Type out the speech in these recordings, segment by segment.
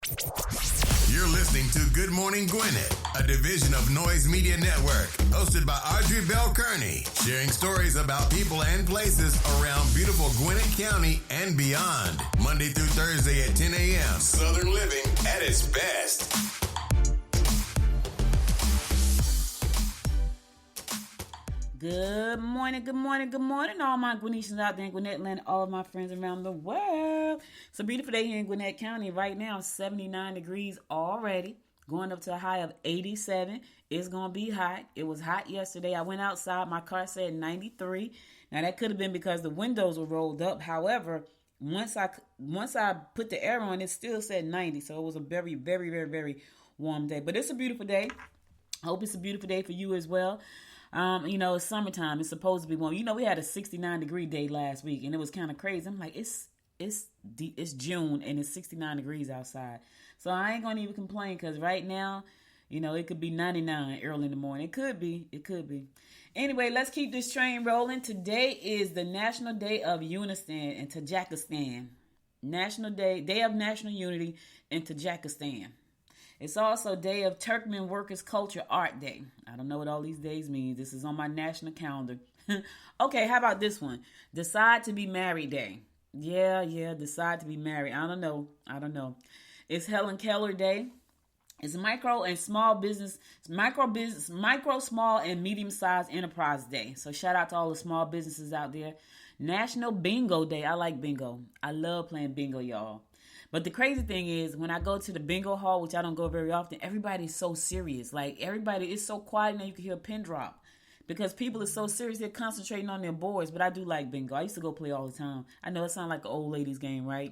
You're listening to Good Morning Gwinnett, a division of Noise Media Network, hosted by Audrey Bell Kearney, sharing stories about people and places around beautiful Gwinnett County and beyond. Monday through Thursday at 10 a.m. Southern living at its best. Good morning, good morning, good morning, all my Gwinnetians out there in Gwinnett Land, all of my friends around the world. It's a beautiful day here in Gwinnett County. Right now, 79 degrees already, going up to a high of 87. It's going to be hot. It was hot yesterday. I went outside. My car said 93. Now, that could have been because the windows were rolled up. However, once I put the air on, it still said 90. So it was a very, very, very, very warm day. But it's a beautiful day. I hope it's a beautiful day for you as well. It's summertime. It's supposed to be warm. We had a 69-degree day last week, and it was kind of crazy. I'm like, it's June, and it's 69 degrees outside. So I ain't going to even complain because right now, it could be 99 early in the morning. It could be. Anyway, let's keep this train rolling. Today is the National Day of Unistan in Tajikistan. Day of National Unity in Tajikistan. It's also Day of Turkmen Workers Culture Art Day. I don't know what all these days mean. This is on my national calendar. Okay, how about this one? Decide to be Married Day. Yeah, decide to be married. I don't know. It's Helen Keller Day. It's micro, small, and medium-sized enterprise day. So shout out to all the small businesses out there. National Bingo Day. I like bingo. I love playing bingo, y'all. But the crazy thing is, when I go to the bingo hall, which I don't go very often, everybody's so serious. Like, everybody is so quiet now you can hear a pin drop. Because people are so serious, they're concentrating on their boards. But I do like bingo. I used to go play all the time. I know it sounds like an old ladies game, right?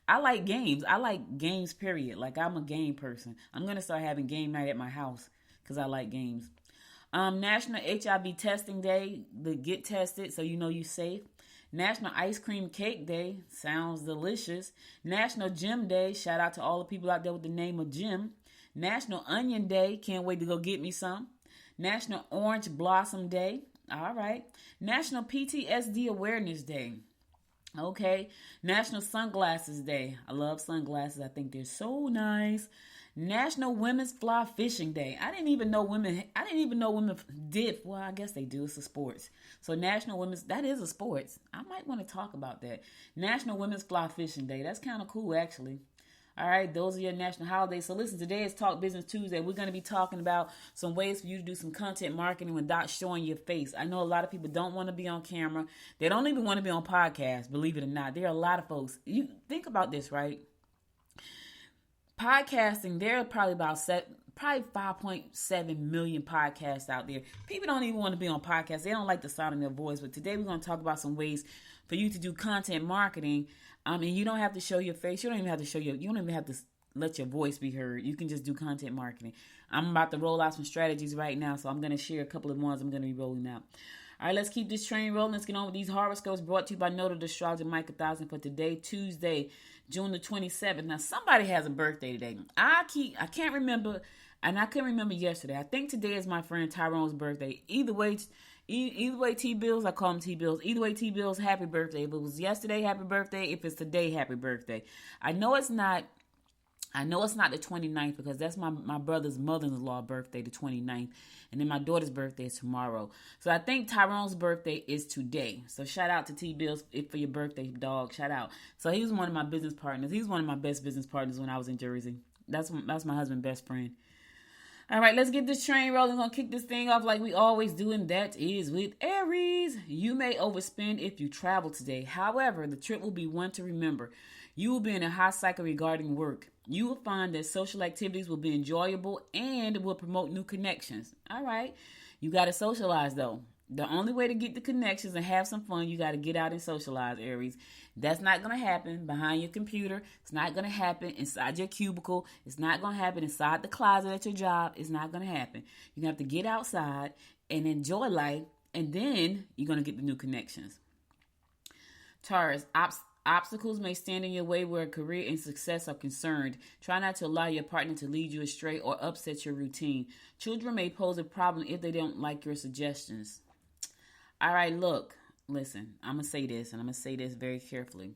I like games. I like games, period. Like, I'm a game person. I'm going to start having game night at my house because I like games. National HIV Testing Day. Get tested so you know you're safe. National Ice Cream Cake Day. Sounds delicious. National Gym Day. Shout out to all the people out there with the name of Jim. National Onion Day. Can't wait to go get me some. National Orange Blossom Day. All right. National PTSD Awareness Day. Okay. National Sunglasses Day. I love sunglasses. I think they're so nice. National Women's Fly Fishing Day. I didn't even know women did. Well, I guess they do. It's a sports. So that is a sports. I might want to talk about that. National Women's Fly Fishing Day. That's kind of cool, actually. All right, those are your national holidays. So listen, today is Talk Business Tuesday. We're going to be talking about some ways for you to do some content marketing without showing your face. I know a lot of people don't want to be on camera. They don't even want to be on podcasts, believe it or not. There are a lot of folks. You think about this, right? Podcasting, there are probably 5.7 million podcasts out there. People don't even want to be on podcasts. They don't like the sound of their voice. But today we're going to talk about some ways for you to do content marketing. And you don't have to show your face. You don't even have to let your voice be heard. You can just do content marketing. I'm about to roll out some strategies right now. So I'm going to share a couple of ones I'm going to be rolling out. All right, let's keep this train rolling. Let's get on with these horoscopes brought to you by Noted Astrologer Mike 1000 for today, Tuesday, June the 27th. Now, somebody has a birthday today. I can't remember, and I couldn't remember yesterday. I think today is my friend Tyrone's birthday. Either way, T-Bills, I call him T-Bills. Either way, T-Bills, happy birthday. If it was yesterday, happy birthday. If it's today, happy birthday. I know it's not the 29th because that's my brother's mother-in-law birthday, the 29th. And then my daughter's birthday is tomorrow. So I think Tyrone's birthday is today. So shout out to T-Bills for your birthday, dog. Shout out. So he was one of my business partners. He was one of my best business partners when I was in Jersey. That's my husband's best friend. All right, let's get this train rolling. We're going to kick this thing off like we always do, and that is with Aries. You may overspend if you travel today. However, the trip will be one to remember. You will be in a high cycle regarding work. You will find that social activities will be enjoyable and will promote new connections. All right. You got to socialize, though. The only way to get the connections and have some fun, you got to get out and socialize, Aries. That's not going to happen behind your computer. It's not going to happen inside your cubicle. It's not going to happen inside the closet at your job. It's not going to happen. You're going to have to get outside and enjoy life, and then you're going to get the new connections. Taurus, obstacles may stand in your way where career and success are concerned. Try not to allow your partner to lead you astray or upset your routine. Children may pose a problem if they don't like your suggestions. All right, look, listen, I'm going to say this, and I'm going to say this very carefully.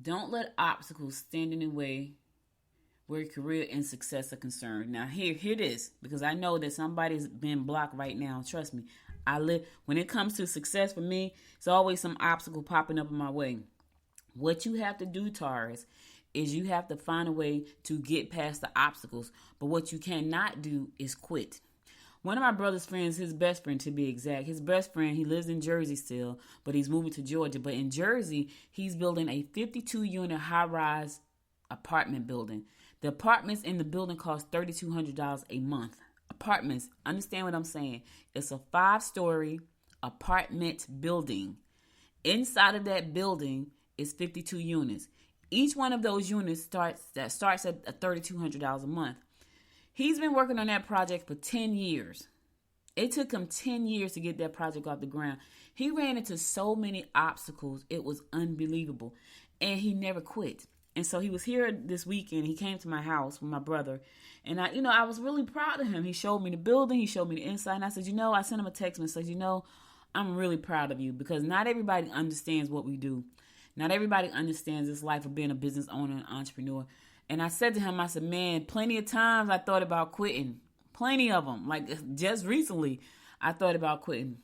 Don't let obstacles stand in the way where your career and success are concerned. Now, here it is, because I know that somebody's been blocked right now. Trust me, when it comes to success for me, it's always some obstacle popping up in my way. What you have to do, Taurus, is you have to find a way to get past the obstacles. But what you cannot do is quit. One of my brother's friends, his best friend to be exact, his best friend, he lives in Jersey still, but he's moving to Georgia. But in Jersey, he's building a 52-unit high-rise apartment building. The apartments in the building cost $3,200 a month. Apartments, understand what I'm saying? It's a 5-story apartment building. Inside of that building is 52 units. Each one of those units starts at $3,200 a month. He's been working on that project for 10 years. It took him 10 years to get that project off the ground. He ran into so many obstacles. It was unbelievable. And he never quit. And so he was here this weekend. He came to my house with my brother. And I was really proud of him. He showed me the building. He showed me the inside. And I said, I sent him a text message. I'm really proud of you, because not everybody understands what we do. Not everybody understands this life of being a business owner and entrepreneur. And I said to him, I said, man, plenty of times I thought about quitting. Plenty of them. Like just recently, I thought about quitting.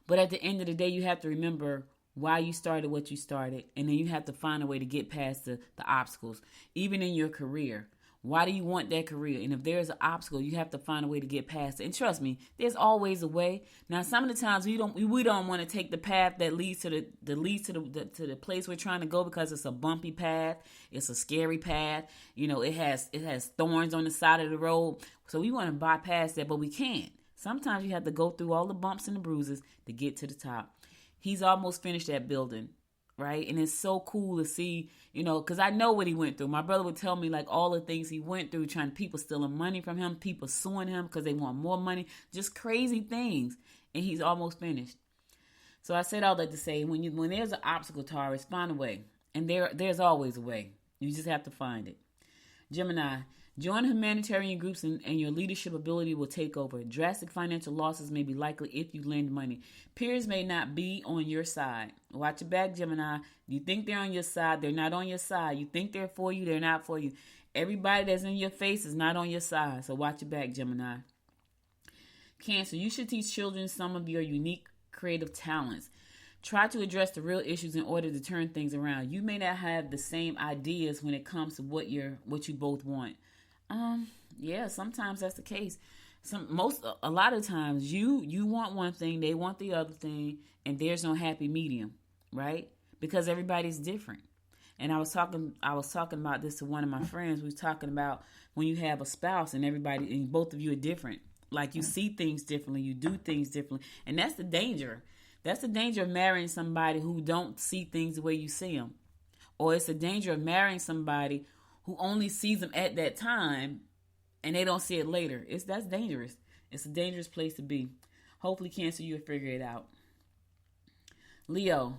But at the end of the day, you have to remember why you started what you started. And then you have to find a way to get past the obstacles, even in your career. Why do you want that career? And if there's an obstacle, you have to find a way to get past it. And trust me, there's always a way. Now, some of the times we don't want to take the path that leads to the place we're trying to go, because it's a bumpy path, it's a scary path. It has thorns on the side of the road. So we want to bypass that, but we can't. Sometimes you have to go through all the bumps and the bruises to get to the top. He's almost finished that building. Right? And it's so cool to see, because I know what he went through. My brother would tell me all the things he went through, people stealing money from him, people suing him because they want more money, just crazy things. And he's almost finished. So I said all that to say, when there's an obstacle, Taurus, find a way. And there's always a way. You just have to find it. Gemini, join humanitarian groups and your leadership ability will take over. Drastic financial losses may be likely if you lend money. Peers may not be on your side. Watch your back, Gemini. You think they're on your side, they're not on your side. You think they're for you, they're not for you. Everybody that's in your face is not on your side. So watch your back, Gemini. Cancer, you should teach children some of your unique creative talents. Try to address the real issues in order to turn things around. You may not have the same ideas when it comes to what you both want. Yeah, sometimes that's the case. A lot of times you want one thing, they want the other thing, and there's no happy medium, right? Because everybody's different. And I was talking about this to one of my friends. We was talking about when you have a spouse and both of you are different. Like you see things differently, you do things differently, and that's the danger. That's the danger of marrying somebody who don't see things the way you see them, or it's the danger of marrying somebody who only sees them at that time and they don't see it later. That's dangerous. It's a dangerous place to be. Hopefully, Cancer, you'll figure it out. Leo,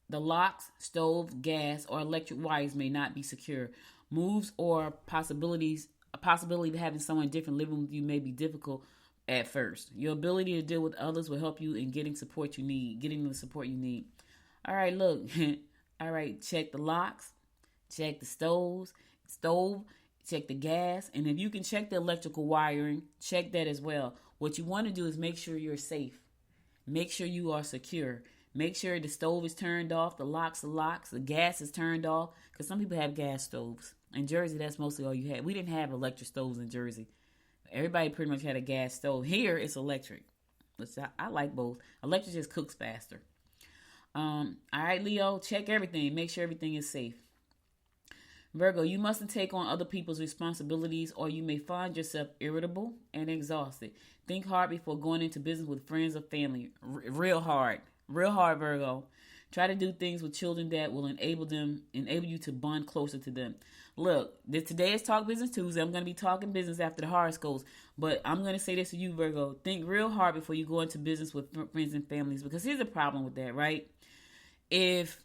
the locks, stove, gas, or electric wires may not be secure. Moves or a possibility of having someone different living with you may be difficult at first. Your ability to deal with others will help you in getting the support you need. All right, look. All right, check the locks, check the stove, check the gas, and if you can check the electrical wiring, check that as well. What you want to do is make sure you're safe. Make sure you are secure. Make sure the stove is turned off, the locks, the gas is turned off, because some people have gas stoves. In Jersey, that's mostly all you had. We didn't have electric stoves in Jersey. Everybody pretty much had a gas stove. Here, it's electric, which I like both. Electric just cooks faster. All right, Leo, check everything. Make sure everything is safe. Virgo, you mustn't take on other people's responsibilities or you may find yourself irritable and exhausted. Think hard before going into business with friends or family. Real hard, Virgo. Try to do things with children that will enable you to bond closer to them. Look, today is Talk Business Tuesday. I'm going to be talking business after the horoscopes, but I'm going to say this to you, Virgo. Think real hard before you go into business with friends and families, because here's the problem with that, right? If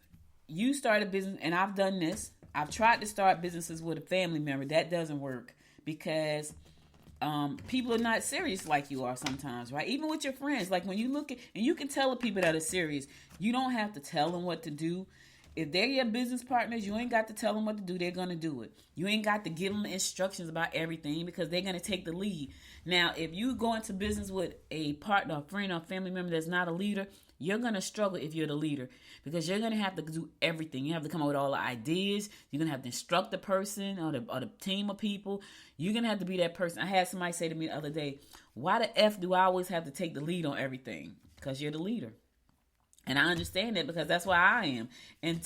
you start a business, and I've done this, I've tried to start businesses with a family member. That doesn't work because people are not serious like you are sometimes, right? Even with your friends, like when you look at, and you can tell the people that are serious, you don't have to tell them what to do. if they're your business partners, you ain't got to tell them what to do. They're going to do it. You ain't got to give them instructions about everything because they're going to take the lead. Now, if you go into business with a partner, a friend, or a family member that's not a leader, you're going to struggle if you're the leader because you're going to have to do everything. You have to come up with all the ideas. You're going to have to instruct the person or the team of people. You're going to have to be that person. I had somebody say to me the other day, why the F do I always have to take the lead on everything? Because you're the leader. And I understand that because that's why I am. And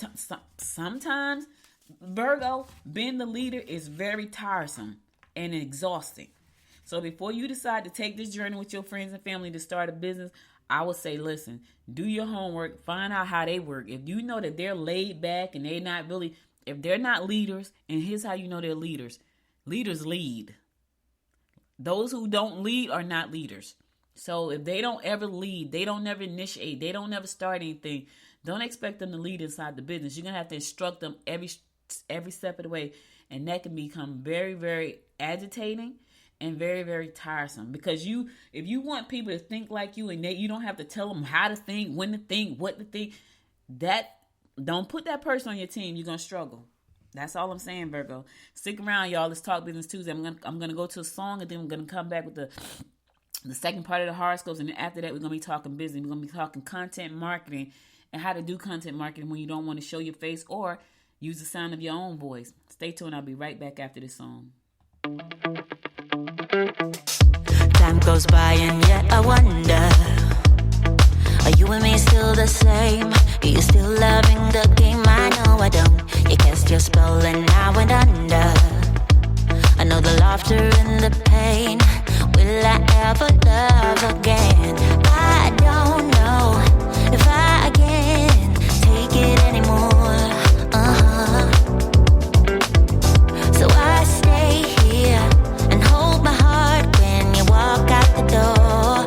sometimes, Virgo, being the leader is very tiresome and exhausting. So before you decide to take this journey with your friends and family to start a business, I would say, listen, do your homework, find out how they work. If you know that they're laid back and they're not really, if they're not leaders, and here's how you know they're leaders. Leaders lead. Those who don't lead are not leaders. So if they don't ever lead, they don't never initiate, they don't never start anything, don't expect them to lead inside the business. You're going to have to instruct them every step of the way. And that can become very, very agitating and very, very tiresome. Because if you want people to think like you and you don't have to tell them how to think, when to think, what to think, don't put that person on your team. You're going to struggle. That's all I'm saying, Virgo. Stick around, y'all. Let's talk Business Tuesday. I'm gonna go to a song, and then I'm gonna come back with the second part of the horoscopes, and then after that, we're gonna be talking business. We're gonna be talking content marketing and how to do content marketing when you don't want to show your face or use the sound of your own voice. Stay tuned. I'll be right back after this song. Time goes by and yet I wonder, are you and me still the same? Are you still loving the game? I know I don't. You cast your spell and I went under. I know the laughter and the pain. Will I ever love again? I don't know if I can take it anymore. So I stay here and hold my heart when you walk out the door.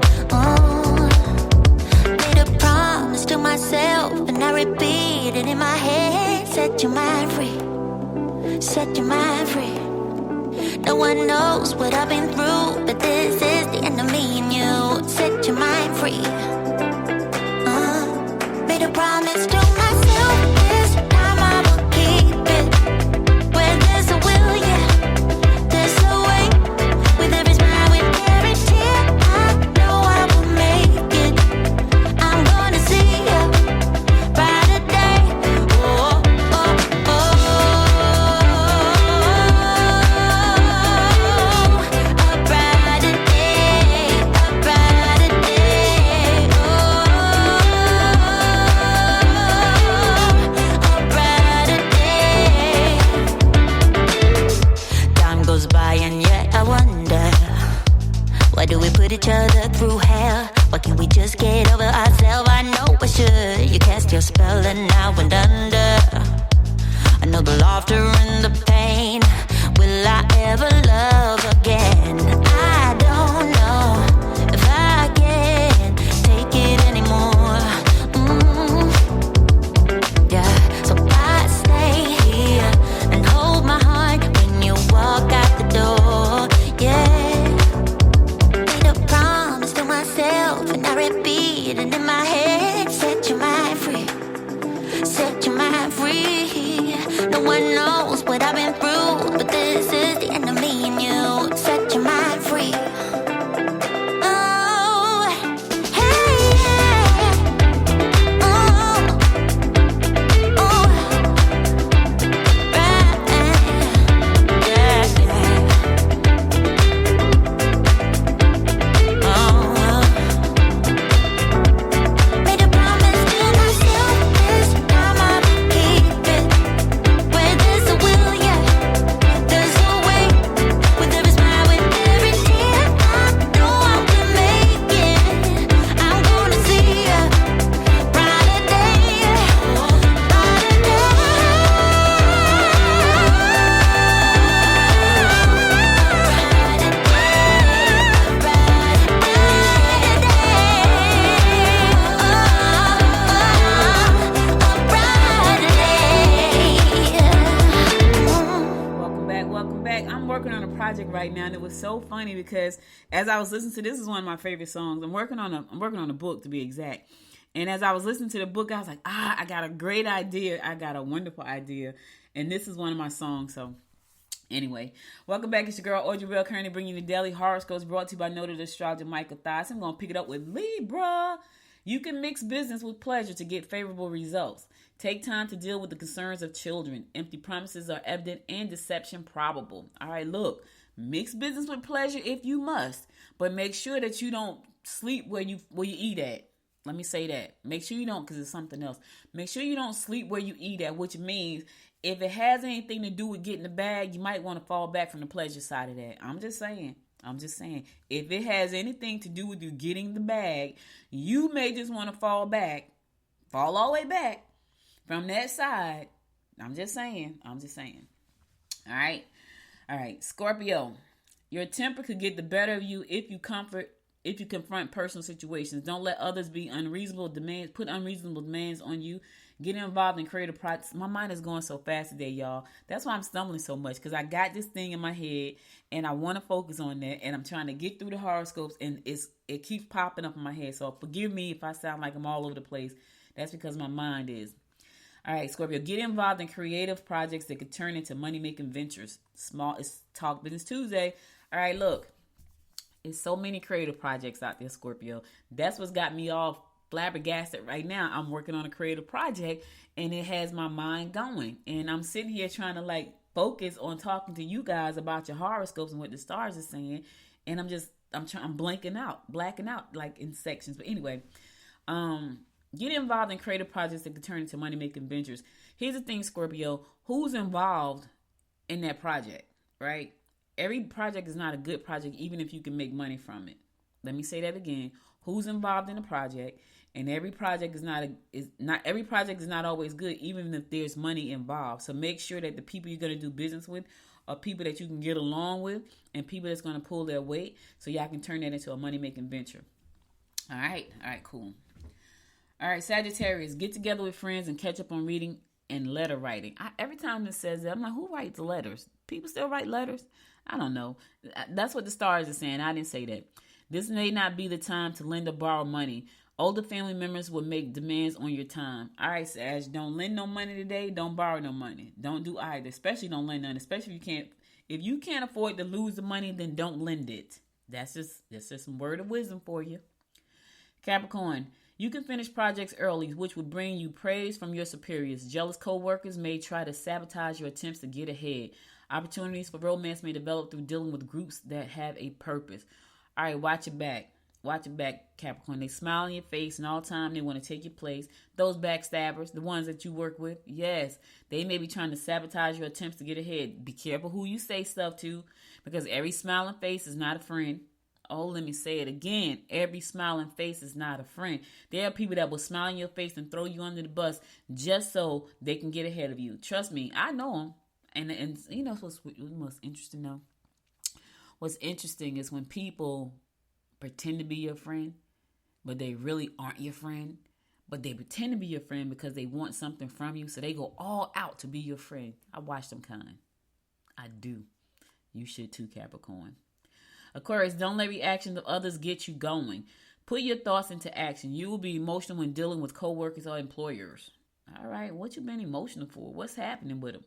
Made a promise to myself and I repeat it in my head. Set your mind free, set your mind free. No one knows what I've been through, but this is the end of me and you. Set your mind free. Made a promise to myself, this time I will keep it. Where there's a will, yeah, there's a way. With every smile, with every tear, I know I will make it. I'm gonna see a brighter day. Oh, oh, oh. A brighter day, a brighter day. Oh, a brighter day. Time goes by and yet I wonder, why do we put each other through hell? Why can't we just get over ourselves? I know I should. You cast your spell and I went under. I know the laughter and the pain. Will I ever love again? I don't know if I can take it anymore. Yeah, so I stay here and hold my heart when you walk out the door. Yeah, made a promise to myself and I repeat it in my head. Set your mind free, set your mind free. No one knows what I've been through, but this is the end of me and you. Set your mind free. Oh, hey, yeah. Oh, oh, right, yeah, yeah. Oh, made a promise to myself, this time I will keep it. Where there's a will, yeah, there's a way. With every smile, with every tear, I know I will make it. I'm gonna see a brighter day, brighter day. Welcome back. I'm working on a project right now, and it was so funny because as I was listening to this is one of my favorite songs. I'm working on a book to be exact, And as I was listening to the book, I was like, I got a great idea. I got a wonderful idea. And this is one of my songs. So anyway, welcome back. It's your girl, Audrey Bell, currently bringing you the Daily Horoscopes, brought to you by noted astrologer Michael Thies. I'm going to pick it up with Libra. You can mix business with pleasure to get favorable results. Take time to deal with the concerns of children. Empty promises are evident and deception probable. All right, look, mix business with pleasure if you must, but make sure that you don't sleep where you eat at. Let me say that. Make sure you don't, because it's something else. Make sure you don't sleep where you eat at, which means if it has anything to do with getting the bag, you might want to fall back from the pleasure side of that. I'm just saying. If it has anything to do with you getting the bag, you may just want to fall all the way back from that side. I'm just saying. All right. Scorpio, your temper could get the better of you if you confront personal situations. Don't let others put unreasonable demands on you. Get involved in creative projects. My mind is going so fast today, y'all. That's why I'm stumbling so much, because I got this thing in my head and I want to focus on that, and I'm trying to get through the horoscopes, and it keeps popping up in my head. So forgive me if I sound like I'm all over the place. That's because my mind is. All right, Scorpio, get involved in creative projects that could turn into money-making ventures. It's Talk Business Tuesday. All right, look. It's so many creative projects out there, Scorpio. That's what's got me all flabbergasted right now. I'm working on a creative project, and it has my mind going. And I'm sitting here trying to focus on talking to you guys about your horoscopes and what the stars are saying. And I'm blacking out like in sections. But anyway, get involved in creative projects that can turn into money-making ventures. Here's the thing, Scorpio. Who's involved in that project, right? Every project is not a good project, even if you can make money from it. Let me say that again. Who's involved in the project? And every project is not always good, even if there's money involved. So make sure that the people you're going to do business with are people that you can get along with, and people that's going to pull their weight, so y'all can turn that into a money-making venture. All right, cool. All right, Sagittarius, get together with friends and catch up on reading and letter writing. Every time it says that, I'm like, who writes letters? People still write letters? I don't know. That's what the stars are saying. I didn't say that. This may not be the time to lend or borrow money. Older family members will make demands on your time. All right, Sag, don't lend no money today. Don't borrow no money. Don't do either. Especially don't lend none. Especially if you can't afford to lose the money, then don't lend it. That's just some word of wisdom for you. Capricorn, you can finish projects early, which will bring you praise from your superiors. Jealous co-workers may try to sabotage your attempts to get ahead. Opportunities for romance may develop through dealing with groups that have a purpose. All right, watch your back. Watch your back, Capricorn. They smile in your face, and all the time they want to take your place. Those backstabbers, the ones that you work with, yes, they may be trying to sabotage your attempts to get ahead. Be careful who you say stuff to, because every smiling face is not a friend. Oh, let me say it again. Every smiling face is not a friend. There are people that will smile in your face and throw you under the bus just so they can get ahead of you. Trust me, I know them. And you know what's most interesting though? What's interesting is when people pretend to be your friend, but they really aren't your friend. But they pretend to be your friend because they want something from you, so they go all out to be your friend. I watch them kind. I do. You should too, Capricorn. Aquarius, don't let reactions of others get you going. Put your thoughts into action. You will be emotional when dealing with coworkers or employers. All right, what you been emotional for? What's happening with them?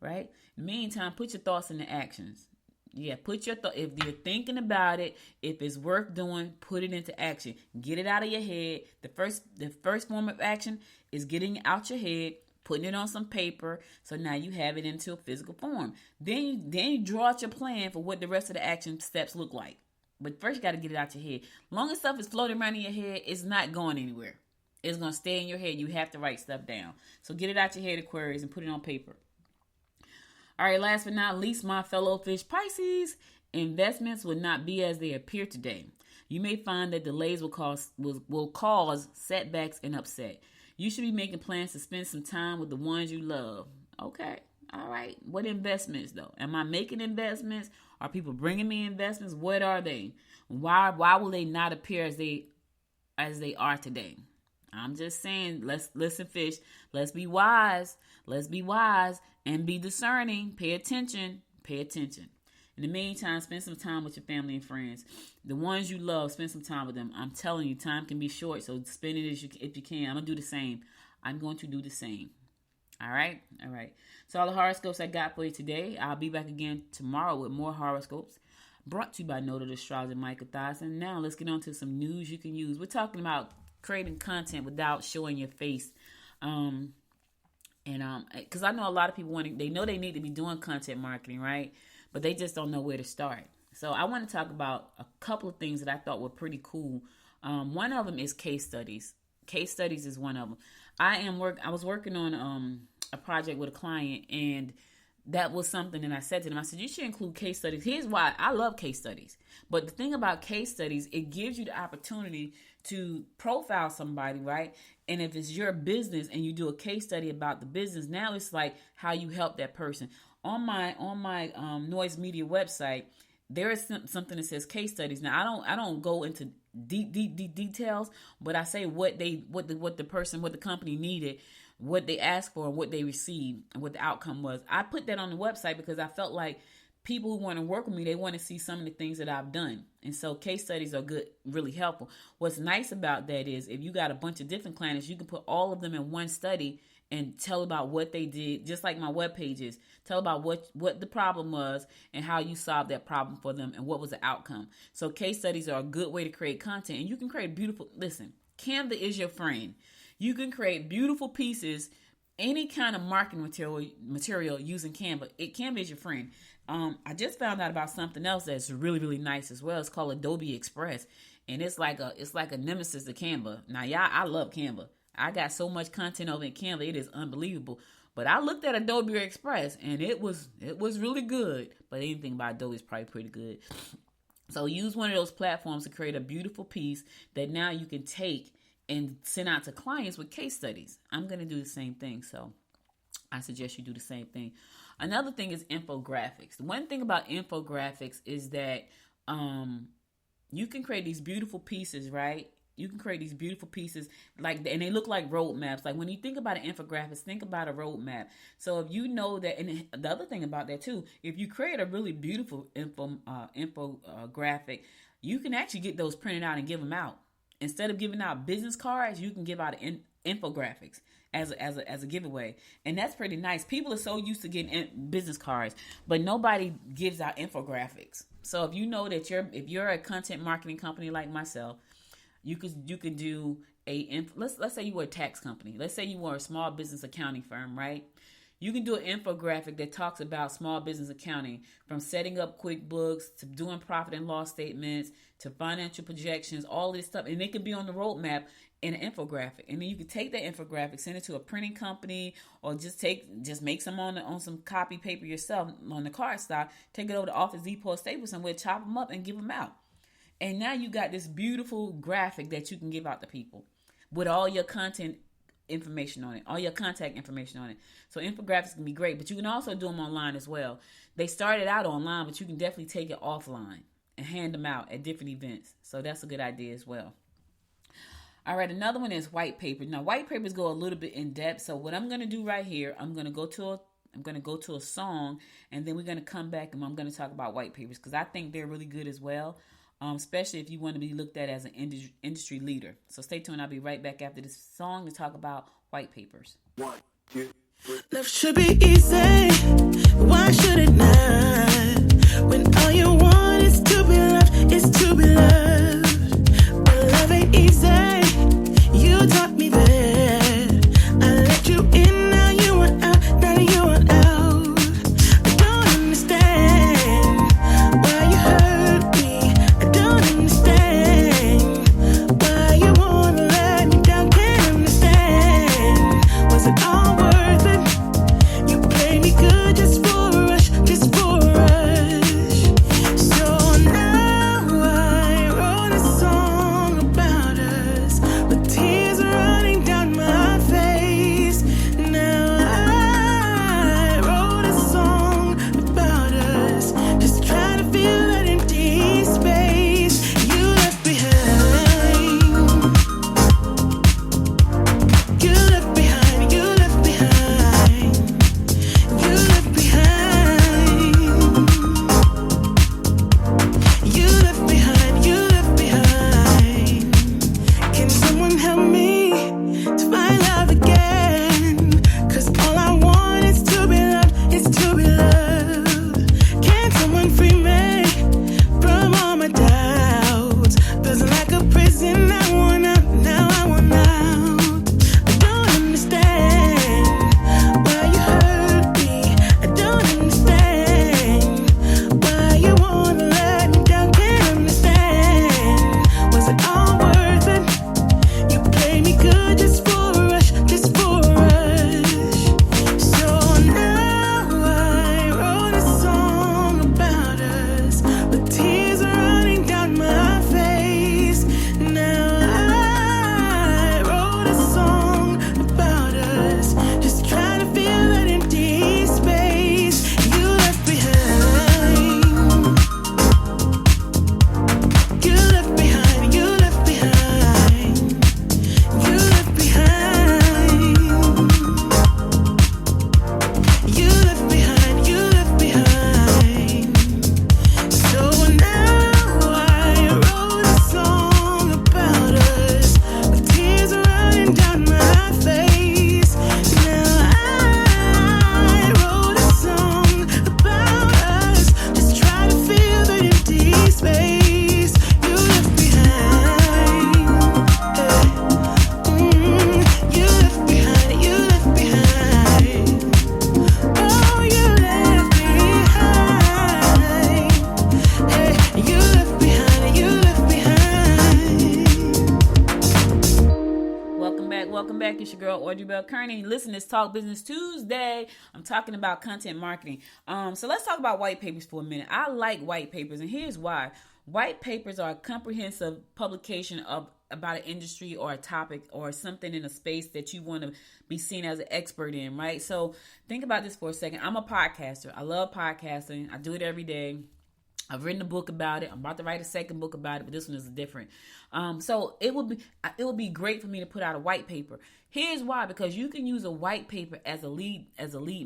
Right? In the meantime, put your thoughts into actions. Yeah, put your if you're thinking about it, if it's worth doing, put it into action. Get it out of your head. The first form of action is getting it out your head, putting it on some paper, so now you have it into a physical form. Then you draw out your plan for what the rest of the action steps look like. But first you got to get it out your head. Long as stuff is floating around in your head, it's not going anywhere. It's going to stay in your head. You have to write stuff down. So get it out your head, Aquarius, and put it on paper. All right, last but not least, my fellow fish Pisces, investments will not be as they appear today. You may find that delays will cause setbacks and upset. You should be making plans to spend some time with the ones you love. Okay, all right. What investments, though? Am I making investments? Are people bringing me investments? What are they? Why will they not appear as they are today? I'm just saying, let's listen, fish. Let's be wise. Let's be wise and be discerning. Pay attention. In In the meantime, spend some time with your family and friends. The ones you love, spend some time with them. I'm telling you, time can be short, so spend it if you can. I'm going to do the same. I'm going to do the same. All right? All right. So all the horoscopes I got for you today. I'll be back again tomorrow with more horoscopes. Brought to you by Noted Astrologer Michael Thyssen. Now let's get on to some news you can use. We're talking about creating content without showing your face. Because I know a lot of people they know they need to be doing content marketing, right? But they just don't know where to start. So I want to talk about a couple of things that I thought were pretty cool. One of them is case studies. Case studies is one of them. I was working on a project with a client, and that was something that I said to them. I said, you should include case studies. Here's why. I love case studies. But the thing about case studies, it gives you the opportunity to profile somebody, right? And if it's your business and you do a case study about the business, now it's like how you help that person. On my Noise Media website, there is something that says case studies. Now I don't go into deep details, but I say what the company needed, what they asked for, and what they received, and what the outcome was. I put that on the website because I felt like people who want to work with me, they want to see some of the things that I've done. And so case studies are good, really helpful. What's nice about that is if you got a bunch of different clients, you can put all of them in one study and tell about what they did, just like my web pages. Tell about what the problem was and how you solved that problem for them and what was the outcome. So case studies are a good way to create content. And you can create Canva is your friend. You can create beautiful pieces, any kind of marketing material using Canva. Canva is your friend. I just found out about something else that's really, really nice as well. It's called Adobe Express. And it's like a nemesis to Canva. Now, I love Canva. I got so much content over in Canva, it is unbelievable. But I looked at Adobe Express and it was really good. But anything about Adobe is probably pretty good. So use one of those platforms to create a beautiful piece that now you can take and send out to clients with case studies. I'm going to do the same thing. So I suggest you do the same thing. Another thing is infographics. The one thing about infographics is that you can create these beautiful pieces, right? You can create these beautiful pieces and they look like roadmaps. Like when you think about an infographics, think about a roadmap. So if you know that, and the other thing about that too, if you create a really beautiful infographic, you can actually get those printed out and give them out. Instead of giving out business cards, you can give out infographics as a giveaway, and that's pretty nice. People are so used to getting business cards, but nobody gives out infographics. So if you know that if you're a content marketing company like myself, you could do let's say you were a tax company. Let's say you were a small business accounting firm, right? You can do an infographic that talks about small business accounting, from setting up QuickBooks to doing profit and loss statements to financial projections, all this stuff. And it could be on the roadmap in an infographic. And then you could take that infographic, send it to a printing company, or just make some on some copy paper yourself on the cardstock, take it over to Office Depot or Staples somewhere, chop them up and give them out. And now you got this beautiful graphic that you can give out to people with all your content information on it, all your contact information on it. So infographics can be great, but you can also do them online as well. They started out online, but you can definitely take it offline and hand them out at different events. So that's a good idea as well. All right, another one is white paper. Now, white papers go a little bit in depth. So what I'm going to do right here, I'm going to go to a song, and then we're going to come back and I'm going to talk about white papers because I think they're really good as well. Especially if you want to be looked at as an industry leader. So stay tuned. I'll be right back after this song to talk about white papers. 1, 2, 3. Love should be easy. Why should it not? When all you want is to be loved, is to be loved. But love ain't easy. You taught me that. I let you in, now you want out, now you want out. I don't understand why you hurt me. I don't understand why you wanna let me down. Can't understand. Was it all worth it? You played me good just for a rush, just for a rush. Audrey Bell Kearney. Listen, it's Talk Business Tuesday. I'm talking about content marketing. So let's talk about white papers for a minute. I like white papers, and here's why. White papers are a comprehensive publication about an industry or a topic or something in a space that you want to be seen as an expert in, right? So think about this for a second. I'm a podcaster. I love podcasting. I do it every day. I've written a book about it. I'm about to write a second book about it, but this one is different. So it would be great for me to put out a white paper. Here's why: because you can use a white paper as a lead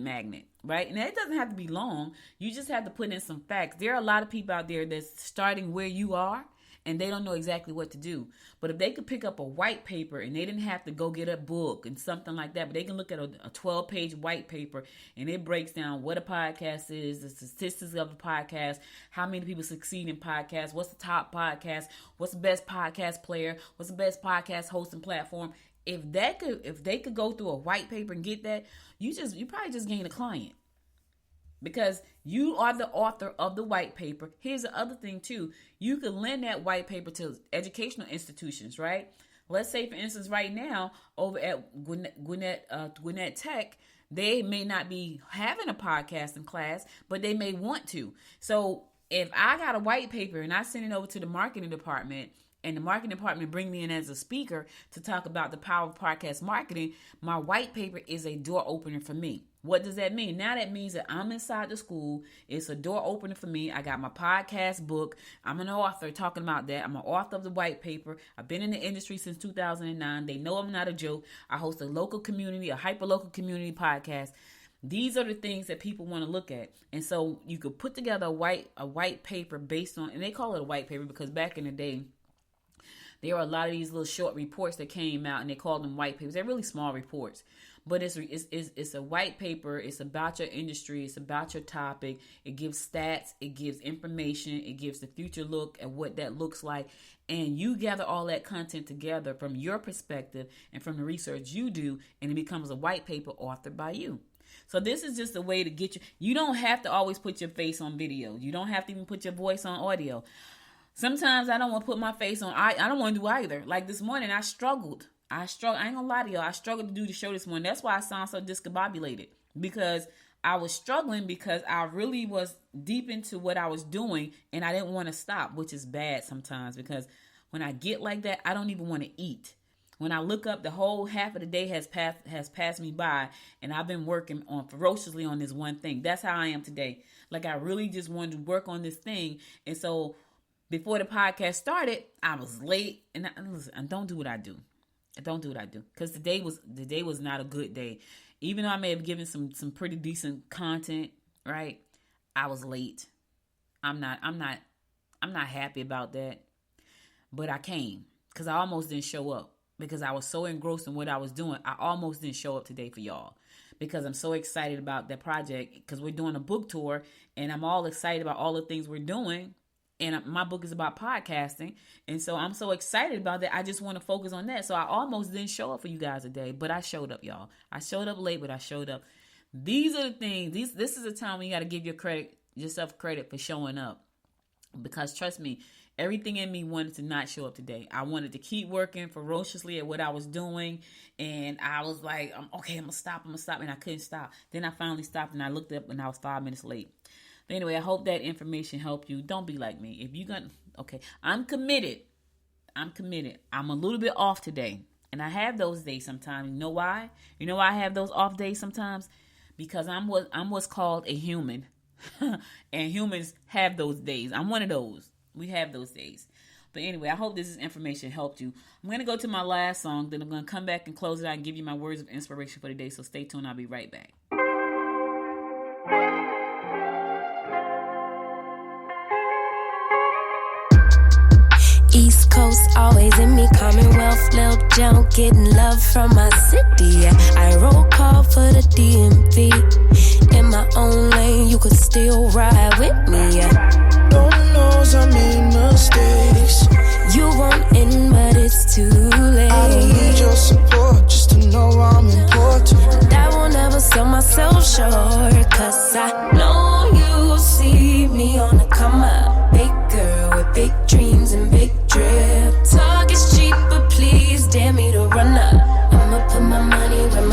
magnet, right? And it doesn't have to be long. You just have to put in some facts. There are a lot of people out there that's starting where you are, and they don't know exactly what to do. But if they could pick up a white paper and they didn't have to go get a book and something like that, but they can look at a 12-page white paper and it breaks down what a podcast is, the statistics of the podcast, how many people succeed in podcasts, what's the top podcast, what's the best podcast player, what's the best podcast hosting platform. If they could go through a white paper and get that, you probably just gain a client. Because you are the author of the white paper. Here's the other thing too. You could lend that white paper to educational institutions, right? Let's say, for instance, right now over at Gwinnett Tech, they may not be having a podcasting class, but they may want to. So if I got a white paper and I send it over to the marketing department, and the marketing department bring me in as a speaker to talk about the power of podcast marketing, my white paper is a door opener for me. What does that mean? Now that means that I'm inside the school. It's a door opener for me. I got my podcast book. I'm an author talking about that. I'm an author of the white paper. I've been in the industry since 2009. They know I'm not a joke. I host a local community, a hyper-local community podcast. These are the things that people want to look at. And so you could put together a white paper based on, and they call it a white paper because back in the day, there were a lot of these little short reports that came out, and they called them white papers. They're really small reports, but it's a white paper. It's about your industry. It's about your topic. It gives stats. It gives information. It gives the future look at what that looks like. And you gather all that content together from your perspective and from the research you do, and it becomes a white paper authored by you. So this is just a way to get you. You don't have to always put your face on video. You don't have to even put your voice on audio. Sometimes I don't want to put my face on. I don't want to do either. Like this morning, I struggled. I ain't gonna lie to y'all. I struggled to do the show this morning. That's why I sound so discombobulated, because I was struggling because I really was deep into what I was doing and I didn't want to stop, which is bad sometimes, because when I get like that, I don't even want to eat. When I look up, the whole half of the day has passed me by, and I've been working ferociously on this one thing. That's how I am today. Like, I really just wanted to work on this thing. And so before the podcast started, I was late, and I don't do what I do. Because the day was not a good day. Even though I may have given some pretty decent content, right? I was late. I'm not happy about that. But I came because I almost didn't show up because I was so engrossed in what I was doing. I almost didn't show up today for y'all because I'm so excited about that project, because we're doing a book tour and I'm all excited about all the things we're doing. And my book is about podcasting. And so I'm so excited about that. I just want to focus on that. So I almost didn't show up for you guys today, but I showed up, y'all. I showed up late, but I showed up. These are the things. This is a time when you got to give yourself credit for showing up. Because trust me, everything in me wanted to not show up today. I wanted to keep working ferociously at what I was doing. And I was like, okay, I'm going to stop. And I couldn't stop. Then I finally stopped and I looked up and I was 5 minutes late. But anyway, I hope that information helped you. Don't be like me. If you're going to, okay, I'm committed. I'm a little bit off today. And I have those days sometimes. You know why? You know why I have those off days sometimes? Because I'm what's called a human. And humans have those days. I'm one of those. We have those days. But anyway, I hope this information helped you. I'm going to go to my last song. Then I'm going to come back and close it out and give you my words of inspiration for the day. So stay tuned. I'll be right back. East Coast always in me, Commonwealth, Lil Jon, getting love from my city. Yeah. I roll call for the DMV. In my own lane, you could still ride with me. Yeah. Lord knows I made mistakes. You won't end, but it's too late. I don't need your support just to know I'm important. I will never sell myself short, cause I know you see me on the come up. Big girl with big dreams and big drip. Talk is cheap, but please dare me to run up. I'ma put my money where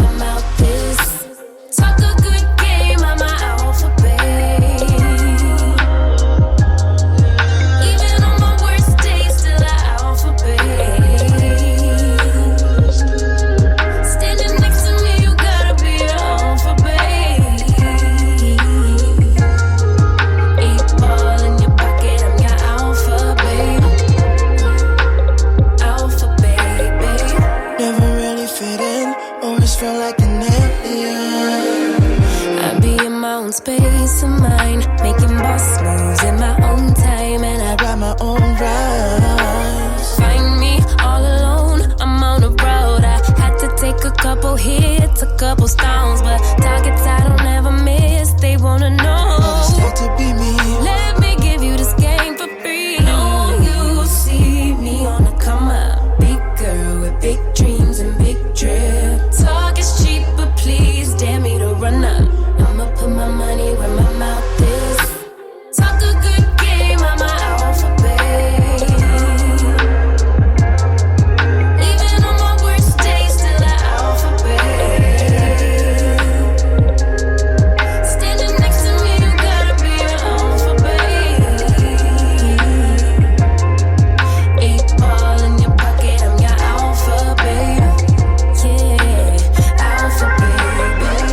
own space of mind, making boss moves in my own time, and I Got my own ride. find me all alone. I'm on the road. I had to take a couple hits, a couple stones, but targets I don't ever miss. They wanna know. It's hard to be me. Let me give you this game for free. Know you see me on the come up. Big girl with big dreams and big drip. Talk is cheap, but please dare me to run up. I'ma put my money where my mouth is. Talk a good game, I'm an alphabet. Even on my worst days, still an alphabet. Standing next to me, you gotta be an alphabet. 8 ball in your pocket, I'm your alphabet. Yeah, alphabet, baby.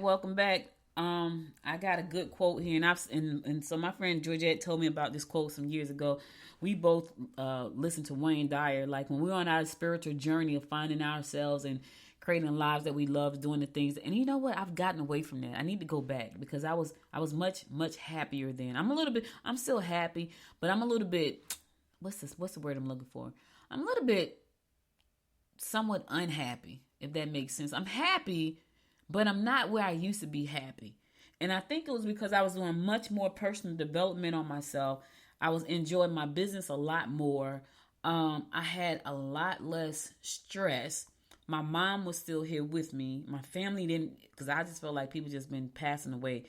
Welcome back. I got a good quote here, and so my friend Georgette told me about this quote some years ago. We both listened to Wayne Dyer, like when we're on our spiritual journey of finding ourselves and creating lives that we love, doing the things. And you know what? I've gotten away from that. I need to go back because I was much happier then. I'm still happy, but I'm a little bit, what's the word I'm looking for? I'm a little bit somewhat unhappy, if that makes sense. I'm happy, but I'm not where I used to be happy. And I think it was because I was doing much more personal development on myself. I was enjoying my business a lot more. I had a lot less stress. My mom was still here with me. My family didn't, because I just felt like people just been passing away,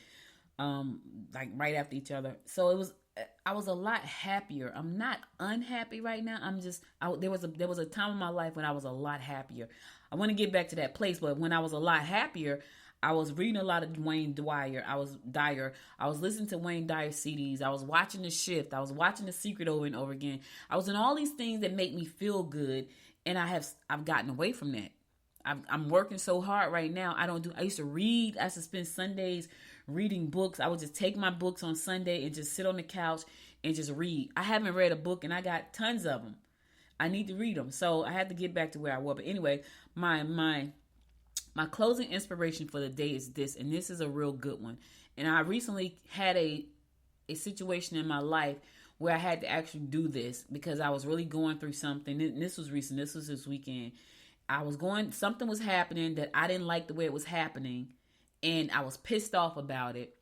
like right after each other. So I was a lot happier. I'm not unhappy right now. There was a time in my life when I was a lot happier. I want to get back to that place, but when I was a lot happier, I was reading a lot of Wayne Dyer. I was listening to Wayne Dyer CDs. I was watching The Shift. I was watching The Secret over and over again. I was in all these things that make me feel good, and I've gotten away from that. I'm working so hard right now. I used to read. I used to spend Sundays reading books. I would just take my books on Sunday and just sit on the couch and just read. I haven't read a book, and I got tons of them. I need to read them. So I had to get back to where I was. But anyway, my closing inspiration for the day is this, and this is a real good one. And I recently had a situation in my life where I had to actually do this because I was really going through something. And this was recent. This was this weekend. Something was happening that I didn't like the way it was happening, and I was pissed off about it.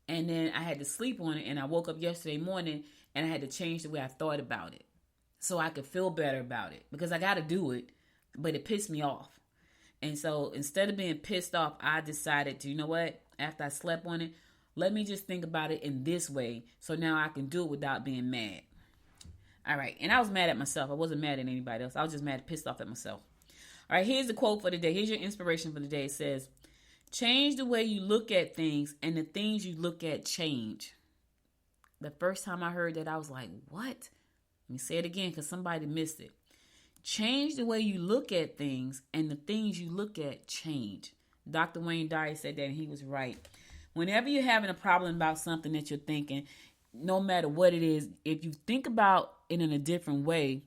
And then I had to sleep on it, and I woke up yesterday morning, and I had to change the way I thought about it so I could feel better about it because I got to do it, but it pissed me off. And so instead of being pissed off, I decided to, you know what, after I slept on it, let me just think about it in this way so now I can do it without being mad. All right. And I was mad at myself. I wasn't mad at anybody else. I was just pissed off at myself. All right. Here's the quote for the day. Here's your inspiration for the day. It says, change the way you look at things and the things you look at change. The first time I heard that, I was like, what? Let me say it again because somebody missed it. Change the way you look at things and the things you look at change. Dr. Wayne Dyer said that, and he was right. Whenever you're having a problem about something that you're thinking, no matter what it is, if you think about it in a different way,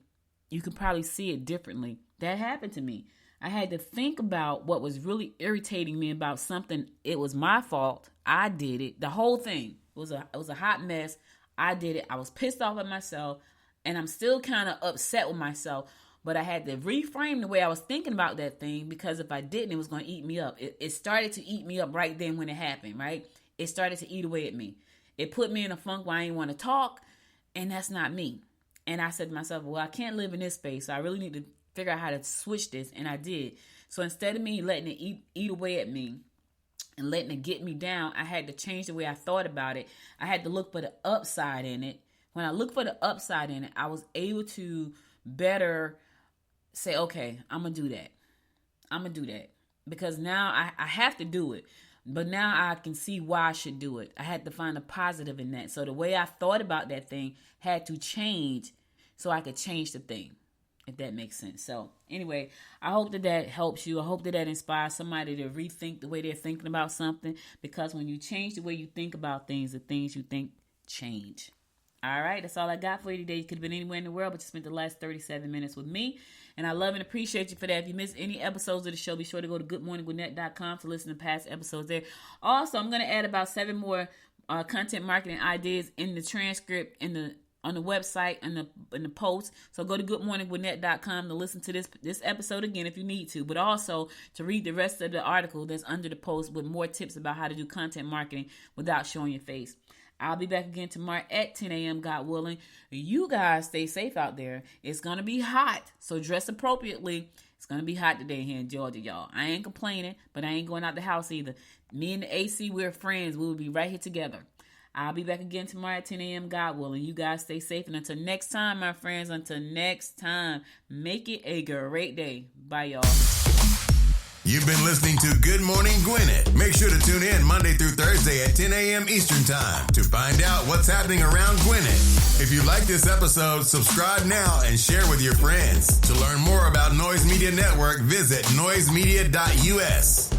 you can probably see it differently. That happened to me. I had to think about what was really irritating me about something. It was my fault. I did it. The whole thing. It was a hot mess. I did it. I was pissed off at myself, and I'm still kind of upset with myself. But I had to reframe the way I was thinking about that thing because if I didn't, it was going to eat me up. It started to eat me up right then when it happened, right? It started to eat away at me. It put me in a funk where I didn't want to talk, and that's not me. And I said to myself, well, I can't live in this space, so I really need to figure out how to switch this, and I did. So instead of me letting it eat away at me and letting it get me down, I had to change the way I thought about it. I had to look for the upside in it. When I looked for the upside in it, I was able to better say, okay, I'm going to do that. I'm going to do that. Because now I have to do it. But now I can see why I should do it. I had to find a positive in that. So the way I thought about that thing had to change so I could change the thing, if that makes sense. So anyway, I hope that helps you. I hope that inspires somebody to rethink the way they're thinking about something. Because when you change the way you think about things, the things you think change. All right, that's all I got for you today. You could have been anywhere in the world, but you spent the last 37 minutes with me. And I love and appreciate you for that. If you missed any episodes of the show, be sure to go to goodmorninggwinnett.com to listen to past episodes there. Also, I'm going to add about 7 more content marketing ideas in the transcript, on the website, and in the post. So go to goodmorninggwinnett.com to listen to this episode again if you need to, but also to read the rest of the article that's under the post with more tips about how to do content marketing without showing your face. I'll be back again tomorrow at 10 a.m., God willing. You guys stay safe out there. It's going to be hot, so dress appropriately. It's going to be hot today here in Georgia, y'all. I ain't complaining, but I ain't going out the house either. Me and the AC, we're friends. We will be right here together. I'll be back again tomorrow at 10 a.m., God willing. You guys stay safe. And until next time, my friends, make it a great day. Bye, y'all. You've been listening to Good Morning Gwinnett. Make sure to tune in Monday through Thursday at 10 a.m. Eastern Time to find out what's happening around Gwinnett. If you like this episode, subscribe now and share with your friends. To learn more about Noise Media Network, visit noisemedia.us.